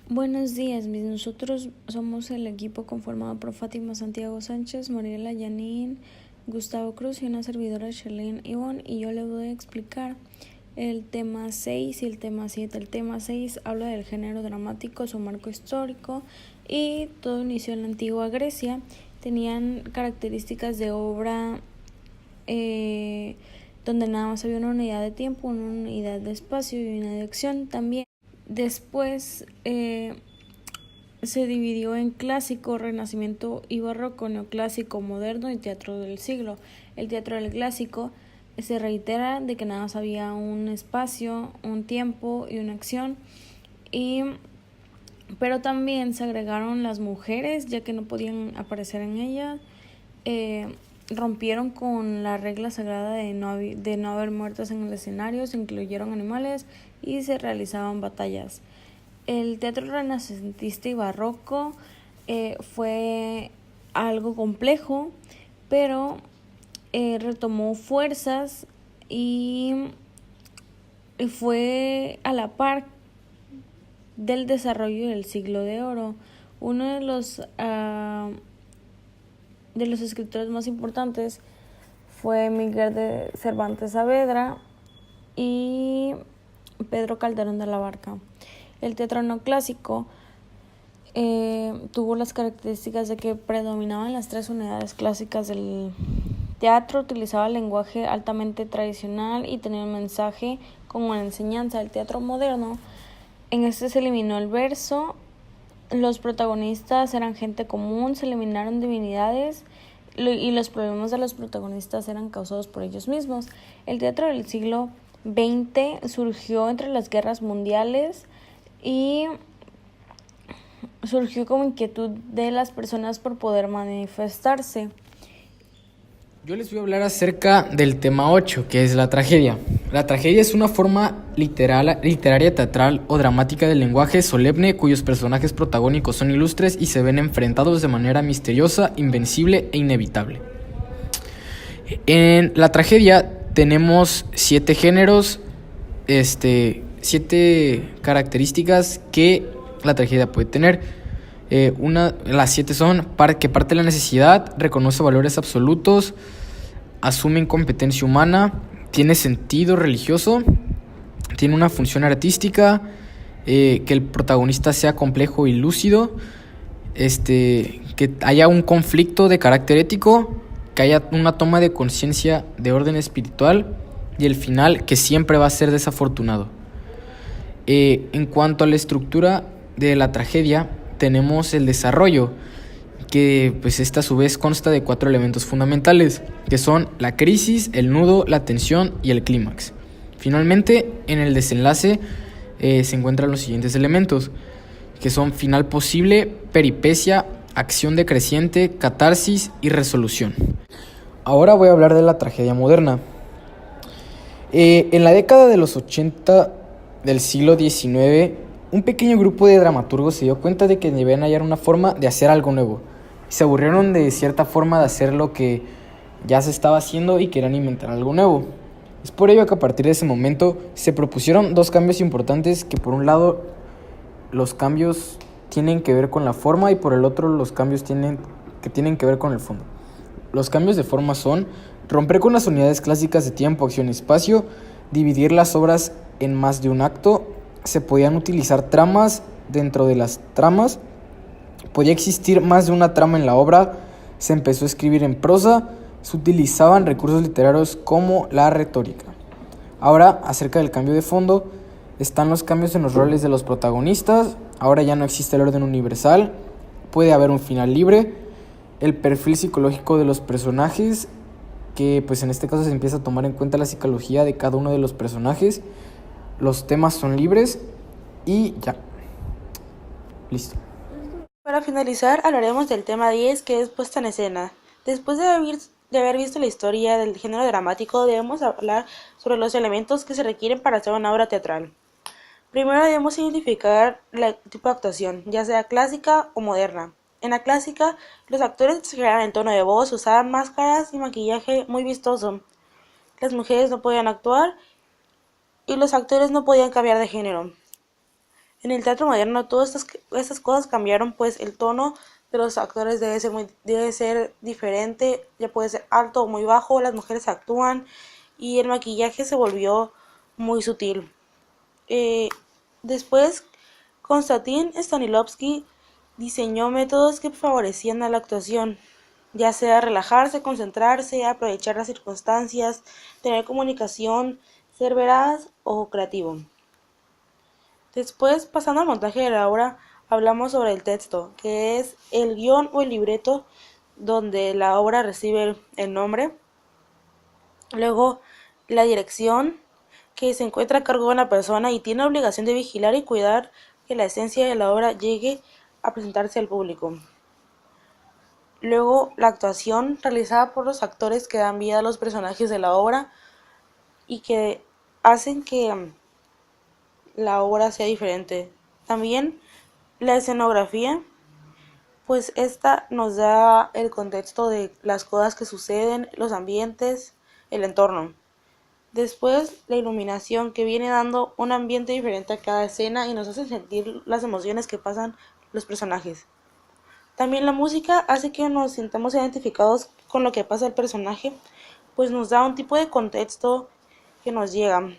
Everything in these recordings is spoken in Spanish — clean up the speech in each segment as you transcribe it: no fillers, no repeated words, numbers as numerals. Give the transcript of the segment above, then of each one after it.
Buenos días, nosotros somos el equipo conformado por Fátima Santiago Sánchez, Mariela Yanín, Gustavo Cruz y una servidora Shalene Ivonne, y yo les voy a explicar el tema 6 y el tema 7. El tema 6 habla del género dramático, su marco histórico, y todo inició en la antigua Grecia. Tenían características de obra donde nada más había una unidad de tiempo, una unidad de espacio y una de acción también. Después se dividió en clásico, renacimiento y barroco, neoclásico, moderno y teatro del siglo. El teatro del clásico se reitera de que nada más había un espacio, un tiempo y una acción, pero también se agregaron las mujeres, ya que no podían aparecer en ellas. Rompieron con la regla sagrada de no haber muertos en el escenario, se incluyeron animales y se realizaban batallas. El teatro renacentista y barroco fue algo complejo, pero retomó fuerzas y fue a la par del desarrollo del siglo de oro. Uno de los escritores más importantes fue Miguel de Cervantes Saavedra y Pedro Calderón de la Barca. El teatro neoclásico tuvo las características de que predominaban las tres unidades clásicas del teatro, utilizaba el lenguaje altamente tradicional y tenía un mensaje como una enseñanza. El teatro moderno, en este se eliminó el verso, los protagonistas eran gente común, se eliminaron divinidades y los problemas de los protagonistas eran causados por ellos mismos. El teatro del siglo XX surgió entre las guerras mundiales y surgió como inquietud de las personas por poder manifestarse. Yo les voy a hablar acerca del tema 8, que es la tragedia. La tragedia es una forma literaria, teatral o dramática del lenguaje solemne cuyos personajes protagónicos son ilustres y se ven enfrentados de manera misteriosa, invencible e inevitable. En la tragedia tenemos 7 géneros, 7 características que la tragedia puede tener. Las 7 son que parte de la necesidad, reconoce valores absolutos, asume incompetencia humana, tiene sentido religioso, tiene una función artística, que el protagonista sea complejo y lúcido, que haya un conflicto de carácter ético, que haya una toma de conciencia de orden espiritual y el final que siempre va a ser desafortunado. En cuanto a la estructura de la tragedia, tenemos el desarrollo, que pues esta a su vez consta de 4 elementos fundamentales, que son la crisis, el nudo, la tensión y el clímax. Finalmente, en el desenlace se encuentran los siguientes elementos, que son final posible, peripecia, acción decreciente, catarsis y resolución. Ahora voy a hablar de la tragedia moderna. En la década de los 80 del siglo XIX, un pequeño grupo de dramaturgos se dio cuenta de que debían hallar una forma de hacer algo nuevo. Se aburrieron de cierta forma de hacer lo que ya se estaba haciendo y querían inventar algo nuevo. Es por ello que a partir de ese momento se propusieron 2 cambios importantes, que por un lado los cambios tienen que ver con la forma y por el otro los cambios tienen que ver con el fondo. Los cambios de forma son romper con las unidades clásicas de tiempo, acción y espacio, dividir las obras en más de un acto, se podían utilizar tramas dentro de las tramas, podía existir más de una trama en la obra, se empezó a escribir en prosa, se utilizaban recursos literarios como la retórica. Ahora, acerca del cambio de fondo, están los cambios en los roles de los protagonistas. Ahora ya no existe el orden universal, puede haber un final libre, el perfil psicológico de los personajes, que pues en este caso se empieza a tomar en cuenta la psicología de cada uno de los personajes, los temas son libres y ya. Listo. Para finalizar, hablaremos del tema 10, que es puesta en escena. Después de haber visto la historia del género dramático, debemos hablar sobre los elementos que se requieren para hacer una obra teatral. Primero debemos identificar el tipo de actuación, ya sea clásica o moderna. En la clásica, los actores exageraban el tono de voz, usaban máscaras y maquillaje muy vistoso. Las mujeres no podían actuar y los actores no podían cambiar de género. En el teatro moderno todas estas cosas cambiaron, pues el tono de los actores debe ser diferente, ya puede ser alto o muy bajo, las mujeres actúan y el maquillaje se volvió muy sutil. Eh, Después, Konstantin Stanislavski diseñó métodos que favorecían a la actuación, ya sea relajarse, concentrarse, aprovechar las circunstancias, tener comunicación, ser veraz o creativo. Después, pasando al montaje de la obra, hablamos sobre el texto, que es el guión o el libreto donde la obra recibe el nombre. Luego, la dirección, que se encuentra a cargo de una persona y tiene la obligación de vigilar y cuidar que la esencia de la obra llegue a presentarse al público. Luego, la actuación realizada por los actores que dan vida a los personajes de la obra y que hacen que la obra sea diferente. También la escenografía, pues esta nos da el contexto de las cosas que suceden, los ambientes, el entorno. Después, la iluminación, que viene dando un ambiente diferente a cada escena y nos hace sentir las emociones que pasan los personajes. También la música hace que nos sintamos identificados con lo que pasa el personaje, pues nos da un tipo de contexto que nos llega.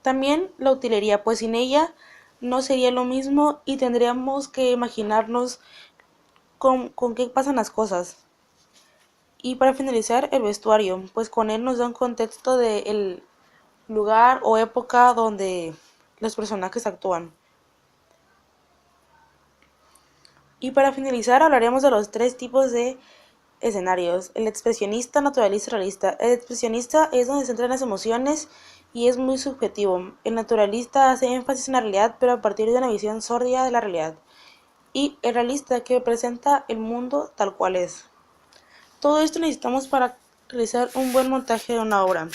También la utilería, pues sin ella no sería lo mismo y tendríamos que imaginarnos con qué pasan las cosas. Y para finalizar, el vestuario, pues con él nos da un contexto del lugar o época donde los personajes actúan. Y para finalizar hablaremos de los tres tipos de escenarios: el expresionista, naturalista y realista. El expresionista es donde se centran las emociones y es muy subjetivo. El naturalista hace énfasis en la realidad, pero a partir de una visión sórdida de la realidad. Y el realista, que presenta el mundo tal cual es. Todo esto necesitamos para realizar un buen montaje de una obra.